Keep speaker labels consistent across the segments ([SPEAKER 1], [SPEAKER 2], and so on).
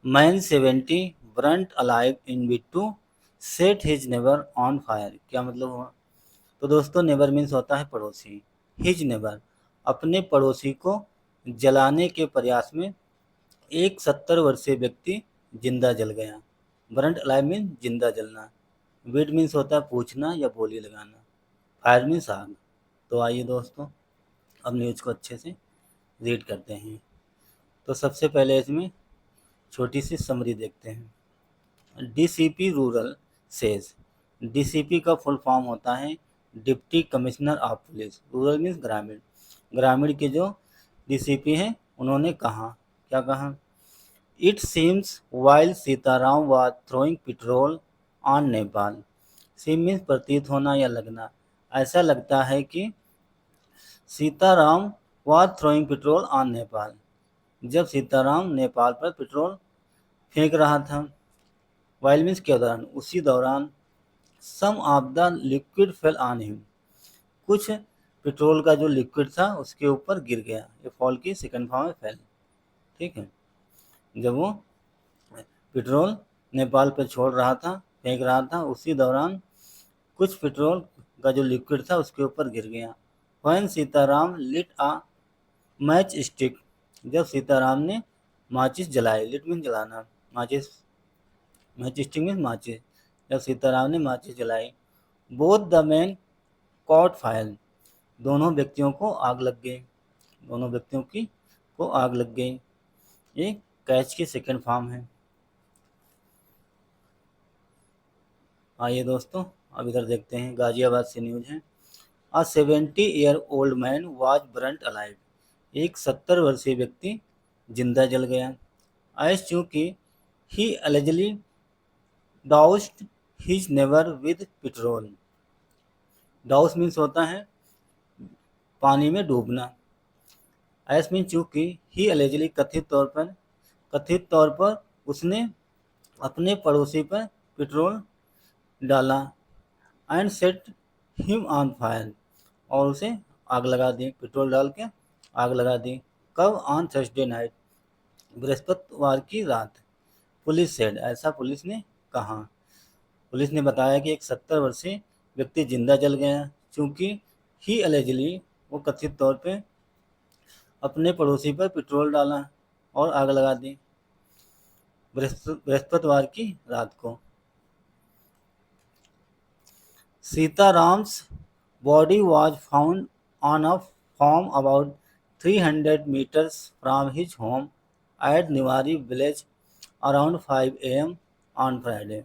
[SPEAKER 1] Man 70 burnt alive in Bittu set his neighbor on fire। क्या मतलब हुआ? तो दोस्तों नेबर मीन्स होता है पड़ोसी। हिज नेबर अपने पड़ोसी को जलाने के प्रयास में एक 70 वर्षीय व्यक्ति जिंदा जल गया। बरंट अलाइव मीन्स जिंदा जलना। विड मीन्स होता है पूछना या बोली लगाना। फायर मीन्स आग। तो आइए दोस्तों अब न्यूज़ को अच्छे से रीड करते हैं। तो सबसे पहले इसमें छोटी सी समरी देखते हैं। DCP rural says. डीसीपी का फुल फॉर्म होता है deputy commissioner of police. Rural means ग्रामीण। ग्रामीण के जो डीसीपी हैं उन्होंने कहा, क्या कहा? It seems while Sitaram was throwing petrol on Nepal. Seem means प्रतीत होना या लगना। ऐसा लगता है कि Sitaram was throwing petrol on Nepal, जब सीताराम नेपाल पर पेट्रोल फेंक रहा था। वाइल मीन्स के दौरान, उसी दौरान। Some of the liquid fell on him. कुछ पेट्रोल का जो लिक्विड था उसके ऊपर गिर गया। ये फॉल की सेकंड फॉर्म है फेल। ठीक है, जब वो पेट्रोल नेपाल पर छोड़ रहा था, फेंक रहा था, उसी दौरान कुछ पेट्रोल का जो लिक्विड था उसके ऊपर गिर गया। वैन सीताराम लिट आ मैच स्टिक। जब सीताराम ने माचिस जलाई। लिट मीन जलाना, माचिस, मैच स्टिक मीन माचिस। जब सीताराम ने माचिस जलाई। Both the man caught fire. दोनों व्यक्तियों को आग लग गई। दोनों व्यक्तियों की को आग लग गई। ये कैच की सेकंड फॉर्म है। आइए दोस्तों अब इधर देखते हैं, गाजियाबाद से न्यूज है। A 70-year-old man was burnt alive. एक 70 वर्षीय व्यक्ति जिंदा जल गया। एज चूंकि he allegedly doused his neighbour with petrol. Douse means होता है पानी में डूबना। एज मीन चूंकि ही अलेजली कथित तौर पर उसने अपने पड़ोसी पर पेट्रोल डाला। And set him on fire, और उसे आग लगा दी, पेट्रोल डाल के आग लगा दी। कब? ऑन थर्सडे नाइट, बृहस्पतिवार की रात। पुलिस सेड, ऐसा पुलिस ने कहा। पुलिस ने बताया कि एक 70 वर्षीय व्यक्ति जिंदा जल गया क्योंकि ही अलेजली, वो कथित तौर पे अपने पड़ोसी पर पेट्रोल डाला और आग लगा दी बृहस्पतिवार की रात को। सीताराम's body was found on a farm about 300 meters from his home at Niwari village around 5 a.m. on Friday।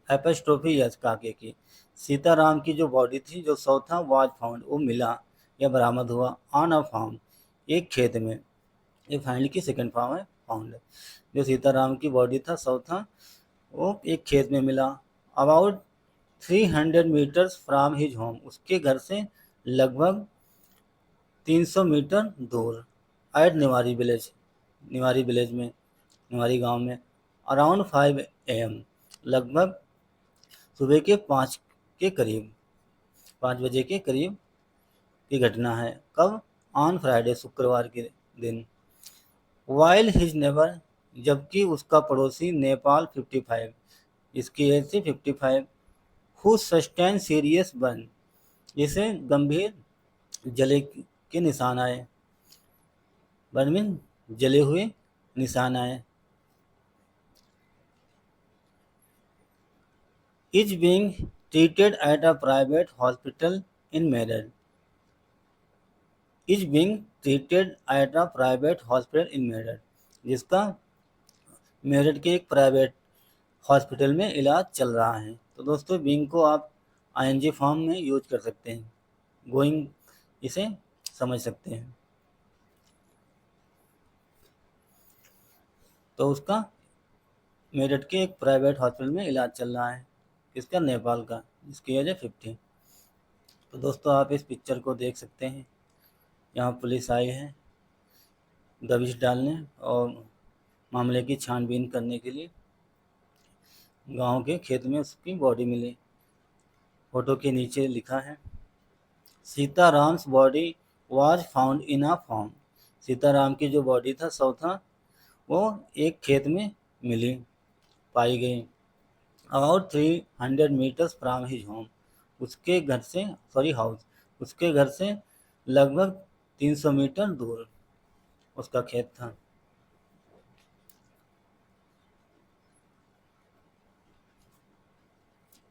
[SPEAKER 1] एपस्ट्रोफी yes काके की। सीताराम की जो बॉडी थी, जो शव था, वाज फाउंड, वो मिला या बरामद हुआ। ऑन अ फार्म, एक खेत में। ये फाइंड की सेकंड फॉर्म है फाउंड। जो सीताराम की बॉडी था, शव था, वो एक खेत में मिला। About 300 meters from his home, उसके घर से लगभग 300 मीटर दूर। At Niwari village, Niwari village में, निवारी गांव में। अराउंड 5 AM, लगभग सुबह के 5 के करीब, 5 बजे के करीब की घटना है। कब? ऑन फ्राइडे, शुक्रवार के दिन। वाइल हिज नेबर, जबकि उसका पड़ोसी नेपाल 55, इसकी एज थी 55, हु सस्टेन सीरियस बर्न, जिसे गंभीर जले के निशान आए। बर्न मीन जले हुए निशान आए। Is being treated at a private hospital in Meerut. Is being treated at a private hospital in Meerut, जिसका मेरठ के एक प्राइवेट हॉस्पिटल में इलाज चल रहा है। तो दोस्तों बीइंग को आप आईएनजी फॉर्म में यूज कर सकते हैं, गोइंग इसे समझ सकते हैं। तो उसका मेरठ के एक प्राइवेट हॉस्पिटल में इलाज चल रहा है। किसका? नेपाल का, जिसकी एज है 50। तो दोस्तों आप इस पिक्चर को देख सकते हैं। यहाँ पुलिस आई है दबिश डालने और मामले की छानबीन करने के लिए। गांव के खेत में उसकी बॉडी मिली। फोटो के नीचे लिखा है, Sitaram's body was found in a farm. Sitaram की जो बॉडी था, शव था, वो एक खेत में पाई गई। About 300 meters from his home, उसके घर से हाउस, उसके घर से लगभग 300 मीटर दूर उसका खेत था।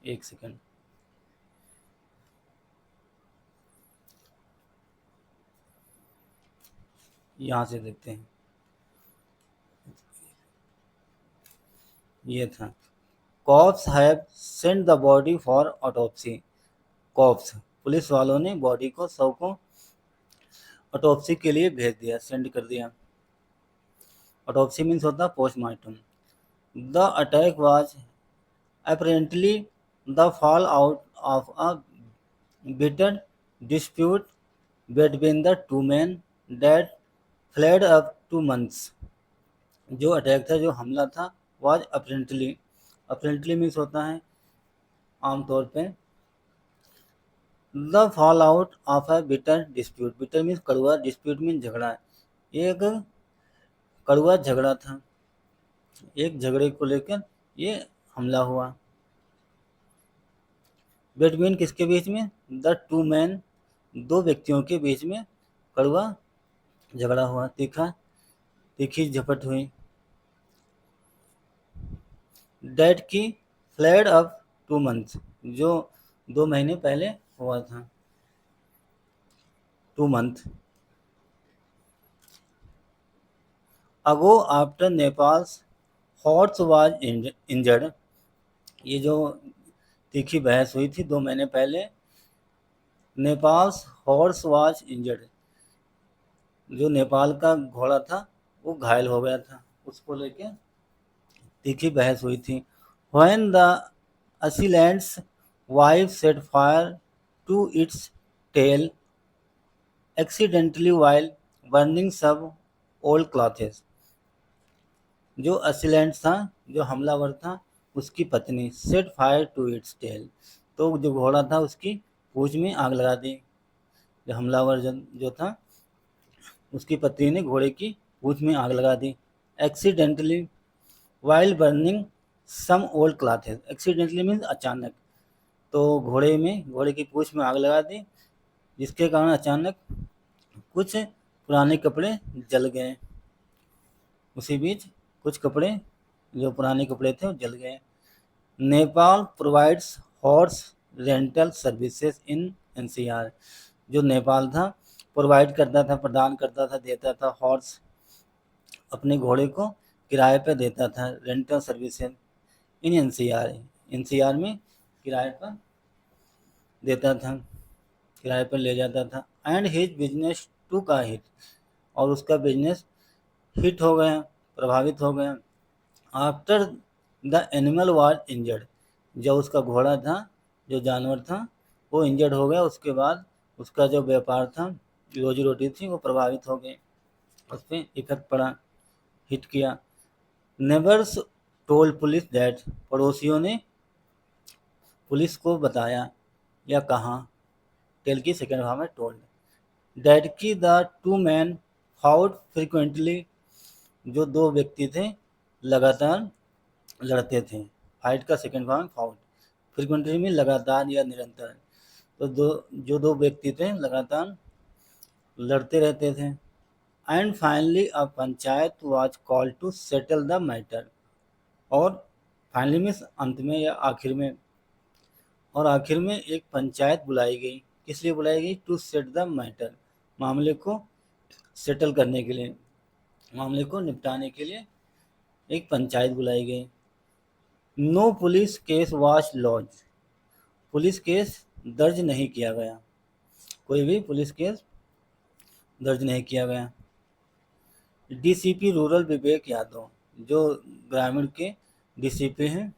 [SPEAKER 1] एक सेकंड, यहाँ से देखते हैं। ये था, cops have send the body for autopsy. Cops, police वालों ने बॉडी को, शव को ऑटोप्सी के लिए भेज दिया, सेंड कर दिया। ऑटोप्सी मीन्स होता है postmortem. The attack was apparently the fallout of a bitter dispute between the two men that flared up to months। जो अटैक था, जो हमला था, वाज apparently, apparently मीन्स होता है आमतौर पे the fall out of a bitter dispute. Bitter means कड़वा, डिस्प्यूट मीन्स झगड़ा। एक कड़वा झगड़ा था, एक झगड़े को लेकर ये हमला हुआ। बिटवीन किसके बीच में? द टू मैन, दो व्यक्तियों के बीच में कड़वा झगड़ा हुआ, तीखी झपट हुई। डेट की फ्लेड अप 2 मंथ्स, जो 2 महीने पहले हुआ था। 2 month ago after Nepals horse was injured. ये जो तीखी बहस हुई थी 2 महीने पहले, नेपाल्स हॉर्स वाज इंजर्ड, जो नेपाल का घोड़ा था वो घायल हो गया था, उसको लेके तीखी बहस हुई थी। When the assailant's wife set fire to its tail accidentally while burning some old clothes। जो असिलेंट था, जो हमलावर था, उसकी पत्नी set fire to its tail, तो जो घोड़ा था उसकी पूंछ में आग लगा दी। जो हमलावर जो था, उसकी पत्नी ने घोड़े की पूंछ में आग लगा दी। Accidentally while burning some old clothes, accidentally means अचानक, तो घोड़े की पूंछ में आग लगा दी, जिसके कारण अचानक कुछ पुराने कपड़े जल गए। उसी बीच कुछ कपड़े, जो पुराने कपड़े थे, वो जल गए। Nepal provides horse rental services in NCR. जो नेपाल था, प्रोवाइड करता था, प्रदान करता था, देता था हॉर्स, अपने घोड़े को किराए पर देता था, rental services in NCR, NCR में किराए पर देता था, किराए पर ले जाता था। एंड हिज बिजनेस टूक अ हिट, और उसका बिजनेस हिट हो गया, प्रभावित हो गया। After the animal was injured, जब उसका घोड़ा था, जो जानवर था, वो इंजर्ड हो गया, उसके बाद उसका जो व्यापार था, रोजी रोटी थी, वो प्रभावित हो गई, उस पर इफेक्ट पड़ा, हिट किया। नेबर्स टोल्ड पुलिस दैट, पड़ोसियों ने पुलिस को बताया या कहा, टेल की सेकेंड फॉर्म है टोल्ड। डैट की the two man fought frequently, जो दो व्यक्ति थे लगातार लड़ते थे। फाइट का सेकेंड फॉर्म फाउट, फ्रिक्वेंटली में लगातार या निरंतर, तो दो व्यक्ति थे लगातार लड़ते रहते थे। And finally a panchayat was called to settle the matter, और फाइनली मीन्स अंत में या आखिर में, और आखिर में एक पंचायत बुलाई गई। किस लिए बुलाई गई? टू सेट द मैटर, मामले को सेटल करने के लिए, मामले को निपटाने के लिए एक पंचायत बुलाई गई। No police case was launch, police case दर्ज नहीं किया गया, कोई भी पुलिस केस दर्ज नहीं किया गया। डीसीपी रूरल विवेक यादव, जो ग्रामीण के डीसीपी हैं,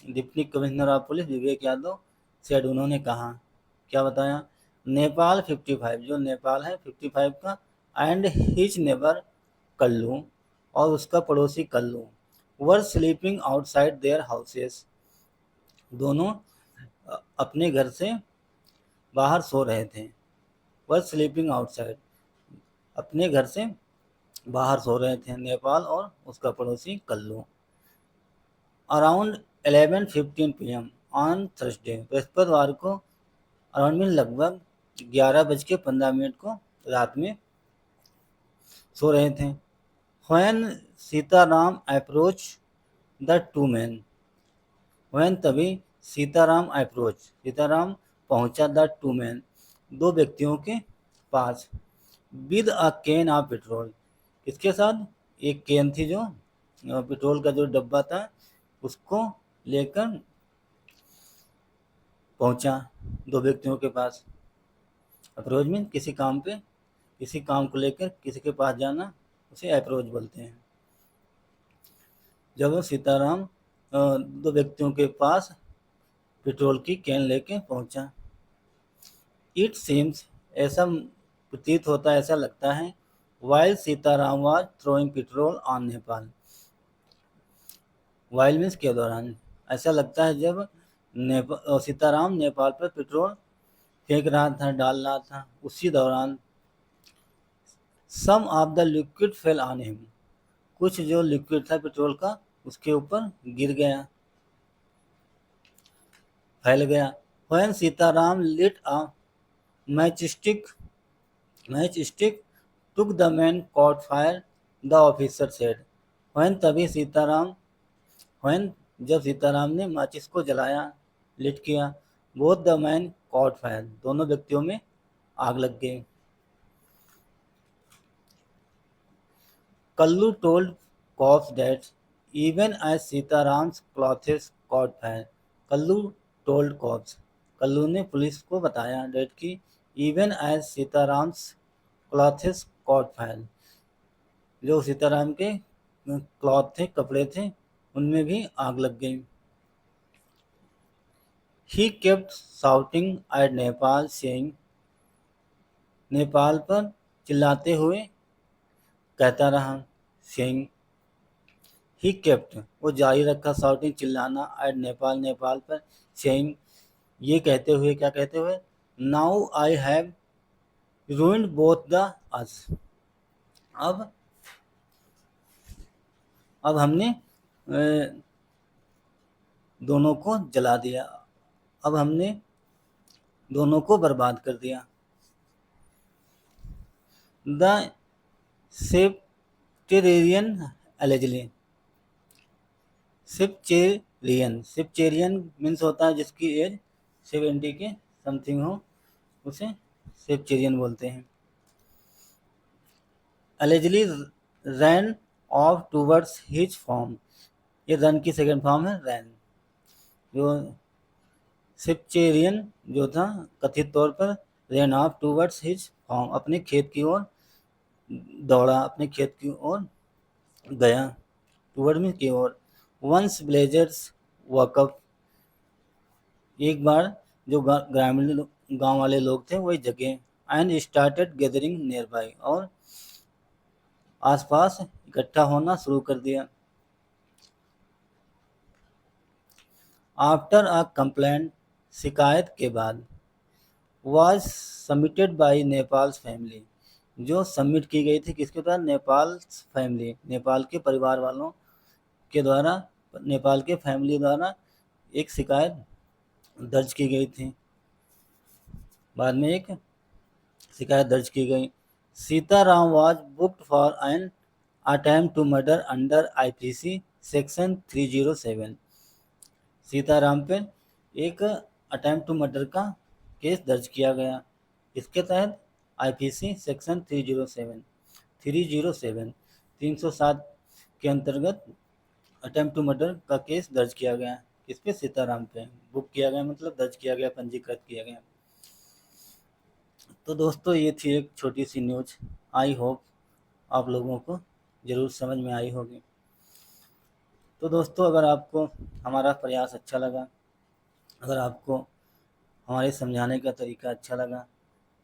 [SPEAKER 1] deputy commissioner of police Vivek Yadav, said, उन्होंने कहा, क्या बताया? नेपाल 55, जो नेपाल है 55 का, एंड हिज नेबर कल्लू, और उसका पड़ोसी Kallu, were sleeping outside their houses, दोनों अपने घर से बाहर सो रहे थे। वर स्लीपिंग आउटसाइड, अपने घर से बाहर सो रहे थे, नेपाल और उसका पड़ोसी Kallu. Around 11:15 PM on Thursday, बृहस्पतिवार को अराउंड में लगभग 11:15 को रात में सो रहे थे। When Sitaram approach the two man, when तभी सीताराम पहुंचा द टू मैन, दो व्यक्तियों के पास, with a can of petrol, इसके साथ एक कैन थी जो पेट्रोल का जो डब्बा था उसको लेकर पहुंचा दो व्यक्तियों के पास। अप्रोच में किसी काम पे, किसी काम को लेकर किसी के पास जाना, उसे अप्रोच बोलते हैं। जब सीताराम दो व्यक्तियों के पास पेट्रोल की कैन लेके पहुंचा, इट सीम्स, ऐसा प्रतीत होता है, ऐसा लगता है, while Sitaram was throwing petrol on Nepal, while means के दौरान, ऐसा लगता है जब सीताराम नेपाल पर पेट्रोल फेंक रहा था, डाल रहा था, उसी दौरान some of the liquid fell on him, कुछ जो लिक्विड था पेट्रोल का उसके ऊपर गिर गया, फैल गया। When Sitaram lit a matchstick took the man caught fire, the officer said, when तभी सीताराम, व्हेन जब सीताराम ने माचिस को जलाया, लिट किया, both the man caught fire, दोनों व्यक्तियों में आग लग गई। Kallu told cops that even as Sitaram's clothes caught fire, Kallu told cops, Kallu ने पुलिस को बताया that कि even as Sitaram's clothes caught fire, जो सीताराम के क्लॉथ थे, कपड़े थे, उनमें भी आग लग गई। He kept shouting at Nepal saying, Nepal पर चिल्लाते हुए कहता रहा, saying, ही केप्ट, वो जारी रखा, शाउटिंग चिल्लाना, एट नेपाल, नेपाल पर, सेइंग, ये कहते हुए, क्या कहते हुए, now I have ruined both the अस, अब अब हमने दोनों को जला दिया, अब हमने दोनों को बर्बाद कर दिया। द सेप्टेरियन एलिजली, सिप्चेरियन मीन्स होता है जिसकी एज 70 के समथिंग हो, उसे सिप्चेरियन बोलते हैं। Allegedly ran off towards his farm, ये रन की सेकेंड फॉर्म है रैन। जो सिप्चेरियन जो था कथित तौर पर ran off towards his farm, अपने खेत की ओर दौड़ा, अपने खेत की ओर गया, टूवर्ड में की ओर। वंस ब्लेजर्स वकअप, एक बार जो ग्रामीण गांव वाले लोग थे वही जगे, and started gathering near by, और आसपास इकट्ठा होना शुरू कर दिया। आफ्टर अ कंप्लेंट, शिकायत के बाद, was submitted by Nepals family, जो सबमिट की गई थी किसके द्वारा, नेपाल फैमिली, नेपाल के परिवार वालों के द्वारा, नेपाल के फैमिली द्वारा एक शिकायत दर्ज की गई थी, बाद में एक शिकायत दर्ज की गई। Sitaram was booked for an attempt to murder under IPC section 307, Sitaram पे एक अटेम्प्ट टू मर्डर का केस दर्ज किया गया, इसके तहत आईपीसी सेक्शन 307 के अंतर्गत अटेम्प्ट टू मर्डर का केस दर्ज किया गया, इस पे सीताराम पे बुक किया गया, मतलब दर्ज किया गया, पंजीकृत किया गया। तो दोस्तों ये थी एक छोटी सी न्यूज, आई होप आप लोगों को ज़रूर समझ में आई होगी। तो दोस्तों अगर आपको हमारा प्रयास अच्छा लगा, अगर आपको हमारे समझाने का तरीका अच्छा लगा,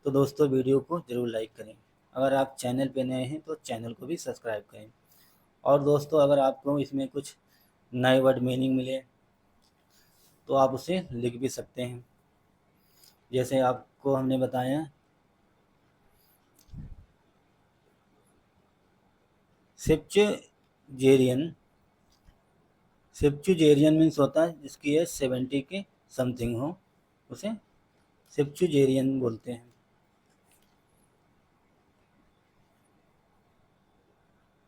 [SPEAKER 1] तो दोस्तों वीडियो को ज़रूर लाइक करें। अगर आप चैनल पे नए हैं तो चैनल को भी सब्सक्राइब करें। और दोस्तों अगर आपको इसमें कुछ नए वर्ड मीनिंग मिले तो आप उसे लिख भी सकते हैं, जैसे आपको हमने बताया सेप्चुजेरियन, सेप्चुजेरियन मीन्स होता है जिसकी एज 70 के समथिंग हो, उसे सेप्चुजेरियन बोलते हैं।